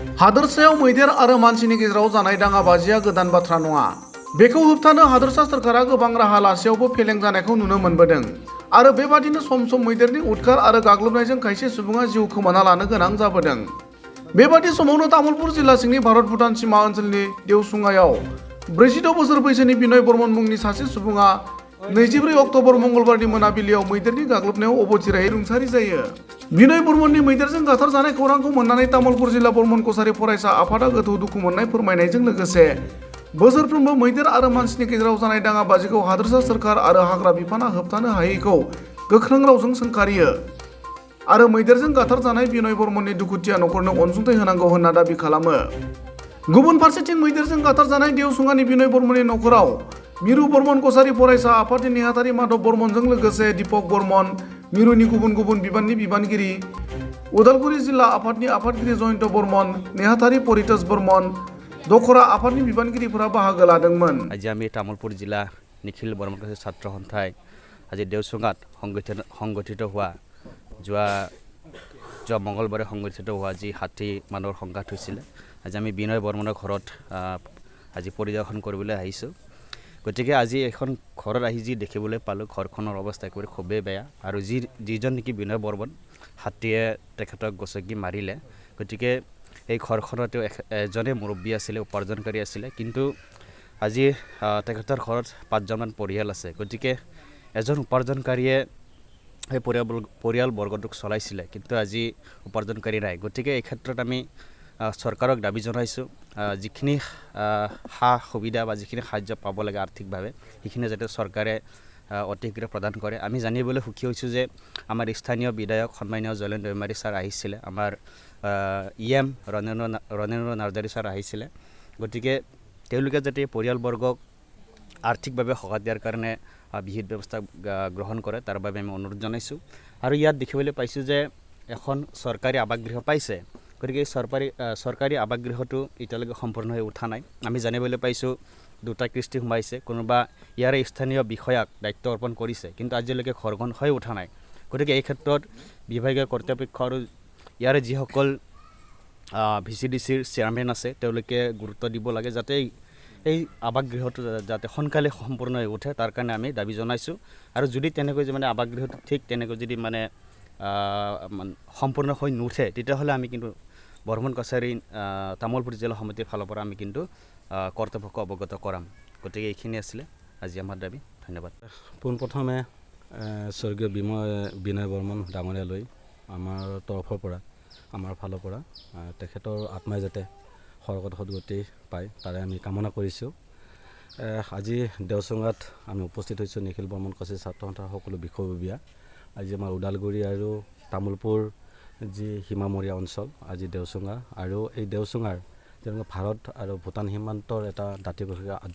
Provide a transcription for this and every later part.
हादोरसायाव मैदेर आरो मानसिनि गेजेराव जानाय दाङाबाजिया गोदान बाथ्रा नङा। बेखौ होबथानो हादोरसा सोरखारा गोबां राहा लासेयावबो फेलें जानायखौ नुनो मोनबोदों आरो बेबादिनो सम सम मैदेरनि उदखार आरो गाग्लोबनायजों खायसे सुबुङा जिउ खोमाना लानो गोनां जाबोदों। बेबादि समावनो तामुलपुर जिल्ला सिंनि भारत भुटान सीमा ओनसोलनि देवसुङायाव 42 बोसोर बैसोनि बिनय बर्मन मुंनि सासे सुबुङा 24 अक्ट'बर मंगलबारनि मोनाबिलियाव मैदेरनि गाग्लोबनायाव अबथिरायै रुंसारि जायो। बिनय बर्मननि मैदेरजों गाथारजानाय खौरांखौ मोननानै तामुलपुर जिल्ला बर्मन कछारी फरायसा आफादा गोथौ दुखु मोननाय फोरमायनायजों लोगोसे बोसोरफ्रोमबो मैदेर आरो मानसिनि गेजेराव जानाय दाङाबाजिखौ हादोरसा सोरखार आरो हाग्रा बिफाना होबथानो हायैखौ गोख्रों रावजों सोंखारियो आरो मैदेरजों गाथारजानाय बिनय बर्मननि दुखुथिया नखरनो अनसुंथाइ होनांगौ होनना दाबि खालामो। गुबुन फारसेथिं मैदेरजों गाथारजानाय देवसुङानि बिनय बर्मननि नखराव मिरु बर्मन कछारी फरायसा आफादनि नेहाथारि माधव बर्मनजों लोगोसे दीपक बर्मन, मिरुनि गुबुन गुबुन बिबाननि बिबानगिरि, उदालगुरि जिल्ला आफादनि आफादगिरि जयन्त बर्मन, नेहाथारि परितोष बर्मन, दखरा आफादनि बिबानगिरिफोरा बाहागो लादोंमोन। আজি আমি তামুলপুৰ জিলা নিখিল বৰ্মন কছাৰী ছাত্ৰ সন্থাই আজি দেওচুঙাত সংগঠিত হোৱা যোৱা মঙলবাৰে সংগঠিত হোৱা যি হাতী মানুহৰ সংঘাত হৈছিলে, আজি আমি বিনয় বৰ্মনৰ ঘৰত আজি পৰিদৰ্শন কৰিবলৈ আহিছোঁ। গতিকে আজি এখন ঘৰত আহি যি দেখিবলৈ পালোঁ, ঘৰখনৰ অৱস্থা একেবাৰে খুবেই বেয়া আৰু যিজন নেকি বিনয় বৰ্মন হাতীয়ে তেখেতক গচকি মাৰিলে, গতিকে এই ঘৰখনত তেওঁ এজনে মুৰব্বী আছিলে, উপাৰ্জনকাৰী আছিলে, কিন্তু আজি তেখেতৰ ঘৰত 5জনমান পৰিয়াল আছে। গতিকে এজন উপাৰ্জনকাৰীয়ে সেই পৰিয়ালবৰ্গটোক চলাইছিলে, কিন্তু আজি উপাৰ্জনকাৰী নাই। গতিকে এই ক্ষেত্ৰত আমি চৰকাৰক দাবী জনাইছোঁ, যিখিনি সা সুবিধা বা যিখিনি সাহায্য পাব লাগে আৰ্থিকভাৱে, সেইখিনি যাতে চৰকাৰে অতি শীঘ্ৰে প্ৰদান কৰে। আমি জানিবলৈ সুখী হৈছোঁ যে আমাৰ স্থানীয় বিধায়ক সন্মানীয় জলেন দৈমাৰী ছাৰ আহিছিলে, আমাৰ EM ৰণেন্দ্ৰ নাৰ্জাৰী ছাৰ আহিছিলে। গতিকে তেওঁলোকে যাতে পৰিয়ালবৰ্গক আৰ্থিকভাৱে সহায় দিয়াৰ কাৰণে বিহিত ব্যৱস্থা গ্ৰহণ কৰে, তাৰ বাবে আমি অনুৰোধ জনাইছোঁ। আৰু ইয়াত দেখিবলৈ পাইছোঁ যে এখন চৰকাৰী আৱাসগৃহ পাইছে। গতিকে এই চৰকাৰী আৱাসগৃহটো এতিয়ালৈকে সম্পূৰ্ণ হৈ উঠা নাই। আমি জানিবলৈ পাইছোঁ 2টা কিস্তি সোমাইছে, কোনোবা ইয়াৰে স্থানীয় বিষয়াক দায়িত্ব অৰ্পণ কৰিছে, কিন্তু আজিলৈকে ঘৰখন হৈ উঠা নাই। গতিকে এই ক্ষেত্ৰত বিভাগীয় কৰ্তৃপক্ষ আৰু ইয়াৰে যিসকল VCDCৰ চেয়াৰমেন আছে, তেওঁলোকে গুৰুত্ব দিব লাগে যাতে এই আৱাসগৃহটো যাতে সোনকালে সম্পূৰ্ণ হৈ উঠে, তাৰ কাৰণে আমি দাবী জনাইছোঁ। আৰু যদি তেনেকৈ মানে আৱাসগৃহটো ঠিক তেনেকৈ যদি মানে সম্পূৰ্ণ হৈ নুঠে, তেতিয়াহ'লে আমি কিন্তু বৰ্মন কছাৰী তামুলপুৰ জিলা সমিতিৰ ফালৰ পৰা আমি কিন্তু কৰ্তৃপক্ষ অৱগত কৰাম। গতিকে এইখিনি আছিলে আজি আমাৰ দাবী। ধন্যবাদ। পোনপ্ৰথমে স্বৰ্গীয় বিনয় বৰ্মন ডাঙৰীয়ালৈ আমাৰ তৰফৰ পৰা, আমাৰ ফালৰ পৰা তেখেতৰ আত্মাই যাতে স্বৰ্গত সদগতি পায়, তাৰে আমি কামনা কৰিছোঁ। আজি দেওচুঙাত আমি উপস্থিত হৈছোঁ নিখিল বৰ্মন কছাৰী ছাত্ৰ সন্থাৰ সকলো বিষয়ববীয়া। আজি আমাৰ ওদালগুৰি আৰু তামুলপুৰ যি সীমামূৰীয়া অঞ্চল, আজি দেওচুঙা, আৰু এই দেওচুঙাৰ যেনেকৈ ভাৰত আৰু ভূটান সীমান্তৰ এটা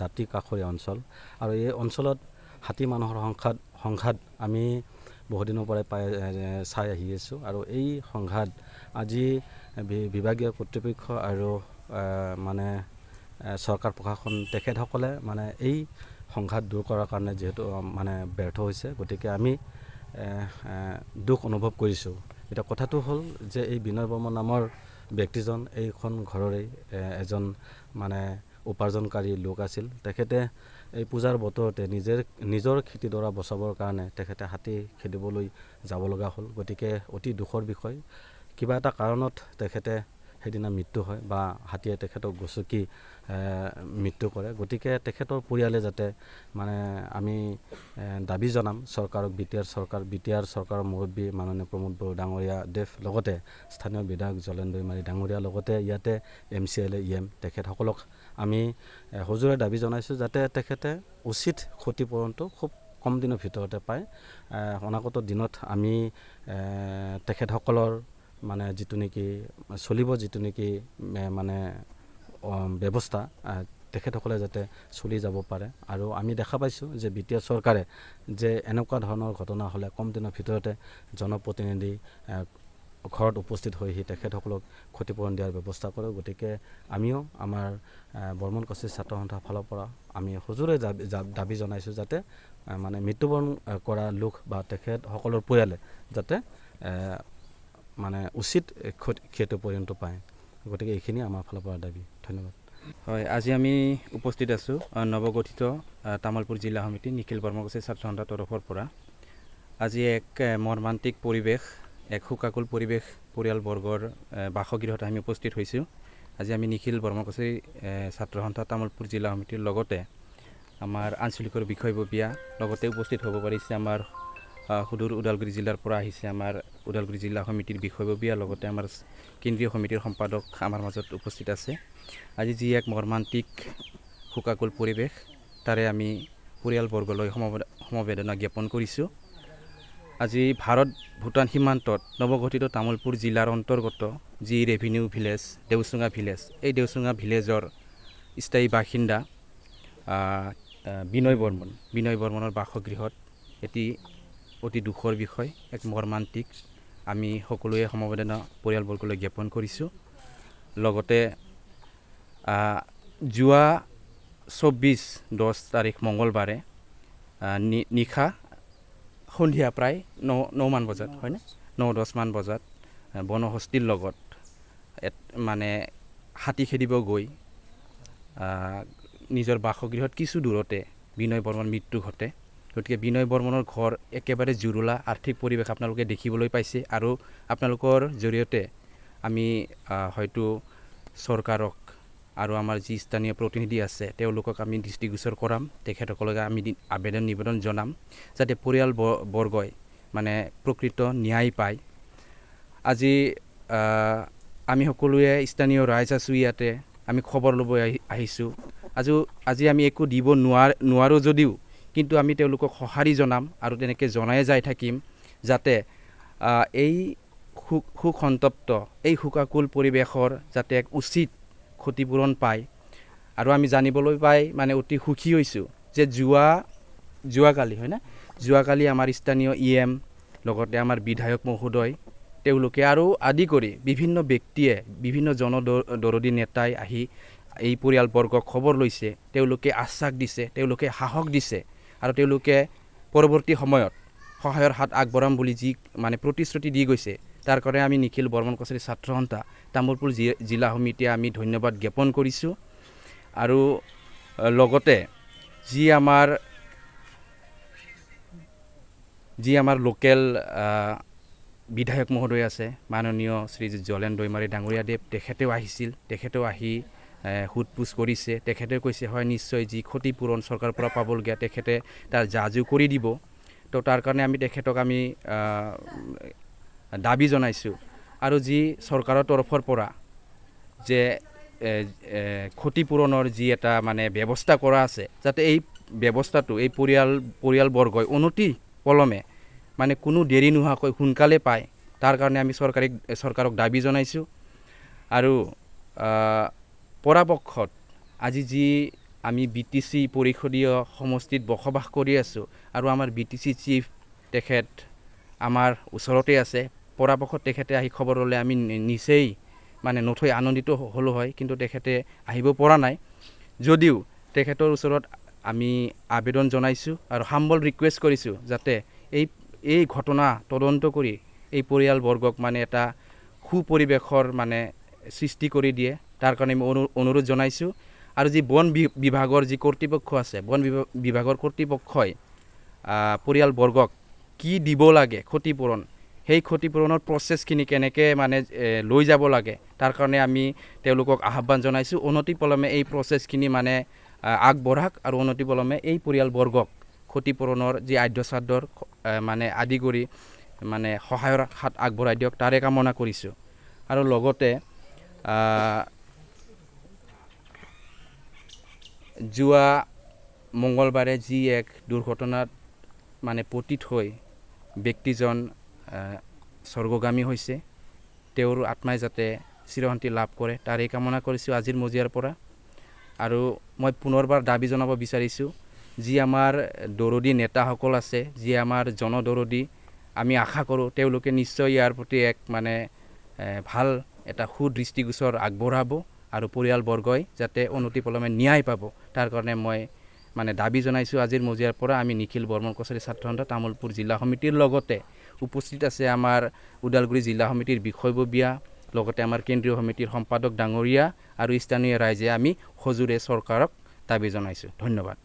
দাঁতি কাষৰীয়া অঞ্চল, আৰু এই অঞ্চলত হাতী মানুহৰ সংঘাত আমি বহুদিনৰ পৰাই চাই আহি আছোঁ। আৰু এই সংঘাত আজি বিভাগীয় কৰ্তৃপক্ষ আৰু মানে চৰকাৰ প্ৰশাসন তেখেতসকলে মানে এই সংঘাত দূৰ কৰাৰ কাৰণে যিহেতু মানে ব্যৰ্থ হৈছে, গতিকে আমি দুখ অনুভৱ কৰিছোঁ। এতিয়া কথাটো হ'ল যে এই বিনয় বৰ্মন নামৰ ব্যক্তিজন এইখন ঘৰৰে এজন মানে উপাৰ্জনকাৰী লোক আছিল। তেখেতে এই পূজাৰ বতৰতে নিজৰ খেতিডৰা বচাবৰ কাৰণে তেখেতে হাতী খেদিবলৈ যাব লগা হ'ল। গতিকে অতি দুখৰ বিষয়, কিবা এটা কাৰণত তেখেতে সেইদিনা মৃত্যু হয় বা হাতীয়ে তেখেতক গচকি মৃত্যু কৰে। গতিকে তেখেতৰ পৰিয়ালে যাতে মানে আমি দাবী জনাম চৰকাৰক, বিটিআৰ চৰকাৰৰ মুৰব্বী মাননীয় প্ৰমোদ বড়ো ডাঙৰীয়া দেৱ, লগতে স্থানীয় বিধায়ক জলেন দৈমাৰী ডাঙৰীয়া, লগতে ইয়াতে MCLA EM তেখেতসকলক আমি সজোৰে দাবী জনাইছোঁ যাতে তেখেতে উচিত ক্ষতিপূৰণটো খুব কম দিনৰ ভিতৰতে পায়। অনাগত দিনত আমি তেখেতসকলৰ মানে যিটো নেকি মানে ব্যৱস্থা তেখেতসকলে যাতে চলি যাব পাৰে। আৰু আমি দেখা পাইছোঁ যে বিটিআৰ চৰকাৰে যে এনেকুৱা ধৰণৰ ঘটনা হ'লে কম দিনৰ ভিতৰতে জনপ্ৰতিনিধি ঘৰত উপস্থিত হৈ তেখেতসকলক ক্ষতিপূৰণ দিয়াৰ ব্যৱস্থা কৰে। গতিকে আমিও আমাৰ বৰ্মন কছাৰী ছাত্ৰ সন্থাৰ ফালৰ পৰা আমি সজোৰে দাবী জনাইছোঁ যাতে মানে মৃত্যুবৰণ কৰা লোক বা তেখেতসকলৰ পৰিয়ালে যাতে মানে উচিত ক্ষতিপূৰণটো পায়। গতিকে এইখিনি আমাৰ ফালৰ পৰা দাবী। ধন্যবাদ। হয়, আজি আমি উপস্থিত আছোঁ নৱগঠিত তামোলপুৰ জিলা সমিতি নিখিল বৰ্মকছাৰী ছাত্ৰ সন্থাৰ তৰফৰ পৰা। আজি এক মৰ্মান্তিক পৰিৱেশ, এক শোকাকুল পৰিৱেশ পৰিয়ালবৰ্গৰ বাসগৃহত আমি উপস্থিত হৈছোঁ। আজি আমি নিখিল বৰ্মকছাৰী ছাত্ৰ সন্থা তামোলপুৰ জিলা সমিতিৰ লগতে আমাৰ আঞ্চলিকৰ বিষয়ববীয়া লগতে উপস্থিত হ'ব পাৰিছে আমাৰ সুদূৰ ওদালগুৰি জিলাৰ পৰা আহিছে আমাৰ ওদালগুৰি জিলা সমিতিৰ বিষয়ববীয়া লগতে আমাৰ কেন্দ্ৰীয় সমিতিৰ সম্পাদক আমাৰ মাজত উপস্থিত আছে। আজি যি এক মৰ্মান্তিক শোকাকুল পৰিৱেশ তাৰে আমি পৰিয়ালবৰ্গলৈ সমবেদনা জ্ঞাপন কৰিছোঁ। আজি ভাৰত ভূটান সীমান্তত নৱগঠিত তামোলপুৰ জিলাৰ অন্তৰ্গত যি ৰেভিনিউ ভিলেজ দেওচুঙা ভিলেজ, এই দেওচুঙা ভিলেজৰ স্থায়ী বাসিন্দা বিনয় বৰ্মনৰ বাসগৃহত এটি অতি দুখৰ বিষয়, এক মৰ্মান্তিক। আমি সকলোৱে সমবেদনা পৰিয়ালবৰ্গলৈ জ্ঞাপন কৰিছোঁ। লগতে যোৱা 24/10 তাৰিখ মঙলবাৰে নিশা সন্ধিয়া প্ৰায় 9 মান বজাত হয়নে 9-10 মান বজাত বনহস্তীৰ লগত মানে হাতী খেদিব গৈ নিজৰ বাসগৃহত কিছু দূৰতে বিনয় বৰ্মনৰ মৃত্যু ঘটে। গতিকে বিনয় বৰ্মনৰ ঘৰ একেবাৰে জুৰুলা আৰ্থিক পৰিৱেশ আপোনালোকে দেখিবলৈ পাইছে আৰু আপোনালোকৰ জৰিয়তে আমি হয়তো চৰকাৰক আৰু আমাৰ যি স্থানীয় প্ৰতিনিধি আছে তেওঁলোকক আমি দৃষ্টিগোচৰ কৰাম, তেখেতসকলকে আমি আবেদন নিবেদন জনাম যাতে পৰিয়ালবৰ্গই মানে প্ৰকৃত ন্যায় পায়। আজি আমি সকলোৱে স্থানীয় ৰাইজ আছোঁ ইয়াতে, আমি খবৰ ল'ব আহিছোঁ। আজি আমি একো দিব নোৱাৰোঁ যদিও কিন্তু আমি তেওঁলোকক সঁহাৰি জনাম আৰু তেনেকৈ জনাই যাই থাকিম যাতে এই শোকসন্তপ্ত এই শোকাকুল পৰিৱেশৰ যাতে এক উচিত ক্ষতিপূৰণ পায়। আৰু আমি জানিবলৈ পাই মানে অতি সুখী হৈছোঁ যে যোৱাকালি আমাৰ স্থানীয় EM লগতে আমাৰ বিধায়ক মহোদয় তেওঁলোকে আৰু আদি কৰি বিভিন্ন ব্যক্তিয়ে বিভিন্ন জনদৰদী নেতাই আহি এই পৰিয়ালবৰ্গক খবৰ লৈছে, তেওঁলোকে আশ্বাস দিছে, তেওঁলোকে সাহস দিছে আৰু তেওঁলোকে পৰৱৰ্তী সময়ত সহায়ৰ হাত আগবঢ়াম বুলি যি মানে প্ৰতিশ্ৰুতি দি গৈছে তাৰ কাৰণে আমি নিখিল বৰ্মকছাৰী ছাত্ৰ সন্থা তামোলপুৰ জিলা সমিতিয়ে আমি ধন্যবাদ জ্ঞাপন কৰিছোঁ। আৰু লগতে যি আমাৰ লোকেল বিধায়ক মহোদয় আছে মাননীয় শ্ৰীযুত জলেন দৈমাৰী ডাঙৰীয়াদেৱ, তেখেতেও আহিছিল, তেখেতেও আহি সোধ পোছ কৰিছে। তেখেতে কৈছে হয় নিশ্চয় যি ক্ষতিপূৰণ চৰকাৰৰ পৰা পাবলগীয়া তেখেতে তাৰ জাজু কৰি দিব। তো তাৰ কাৰণে আমি তেখেতক দাবী জনাইছোঁ। আৰু যি চৰকাৰৰ তৰফৰ পৰা যে ক্ষতিপূৰণৰ যি এটা মানে ব্যৱস্থা কৰা আছে যাতে এই ব্যৱস্থাটো এই পৰিয়ালবৰ্গই অনতি পলমে মানে কোনো দেৰি নোহোৱাকৈ সোনকালে পায়, তাৰ কাৰণে আমি চৰকাৰক দাবী জনাইছোঁ। আৰু পৰাপক্ষত আজি যি আমি BTC পৰিষদীয় সমষ্টিত বসবাস কৰি আছোঁ আৰু আমাৰ BTC চিফ তেখেত আমাৰ ওচৰতে আছে, পৰাপক্ষত তেখেতে আহি খবৰ ল'লে আমি নিচেই মানে নথৈ আনন্দিত হ'লোঁ হয়, কিন্তু তেখেতে আহিব পৰা নাই। যদিও তেখেতৰ ওচৰত আমি আবেদন জনাইছোঁ আৰু হাম্বল ৰিকুৱেষ্ট কৰিছোঁ যাতে এই ঘটনা তদন্ত কৰি এই পৰিয়ালবৰ্গক মানে এটা সুপৰিৱেশৰ মানে সৃষ্টি কৰি দিয়ে, তাৰ কাৰণে আমি অনুৰোধ জনাইছোঁ। আৰু যি বন বিভাগৰ যি কৰ্তৃপক্ষ আছে, বন বিভাগৰ কৰ্তৃপক্ষই পৰিয়ালবৰ্গক কি দিব লাগে ক্ষতিপূৰণ, সেই ক্ষতিপূৰণৰ প্ৰচেছখিনি কেনেকৈ মানে লৈ যাব লাগে তাৰ কাৰণে আমি তেওঁলোকক আহ্বান জনাইছোঁ অনতিপলমে এই প্ৰচেছখিনি মানে আগবঢ়াক আৰু অনতিপলমে এই পৰিয়ালবৰ্গক ক্ষতিপূৰণৰ যি আদ্যশ্ৰাদ্ধৰ মানে আদি কৰি মানে সহায়ৰ হাত আগবঢ়াই দিয়ক তাৰে কামনা কৰিছোঁ। আৰু লগতে যোৱা মঙলবাৰে যি এক দুৰ্ঘটনাত মানে পতিত হৈ ব্যক্তিজন স্বৰ্গগামী হৈছে, তেওঁৰ আত্মাই যাতে চিৰশান্তি লাভ কৰে তাৰেই কামনা কৰিছোঁ আজিৰ মজিয়াৰ পৰা। আৰু মই পুনৰবাৰ দাবী জনাব বিচাৰিছোঁ যি আমাৰ দৰদী নেতাসকল আছে, যি আমাৰ জনদৰদী, আমি আশা কৰোঁ তেওঁলোকে নিশ্চয় ইয়াৰ প্ৰতি এক মানে ভাল এটা সুদৃষ্টিগোচৰ আগবঢ়াব আৰু পৰিয়ালবৰ্গই যাতে অনতিপলমে ন্যায় পাব তাৰ কাৰণে মই মানে দাবী জনাইছোঁ আজিৰ মজিয়াৰ পৰা। আমি নিখিল বৰ্মকছাৰী ছাত্ৰ সন্থা তামোলপুৰ জিলা সমিতিৰ লগতে উপস্থিত আছে আমাৰ ওদালগুৰি জিলা সমিতিৰ বিষয়ববীয়া লগতে আমাৰ কেন্দ্ৰীয় সমিতিৰ সম্পাদক ডাঙৰীয়া আৰু স্থানীয় ৰাইজে আমি সজোৰে চৰকাৰক দাবী জনাইছোঁ। ধন্যবাদ।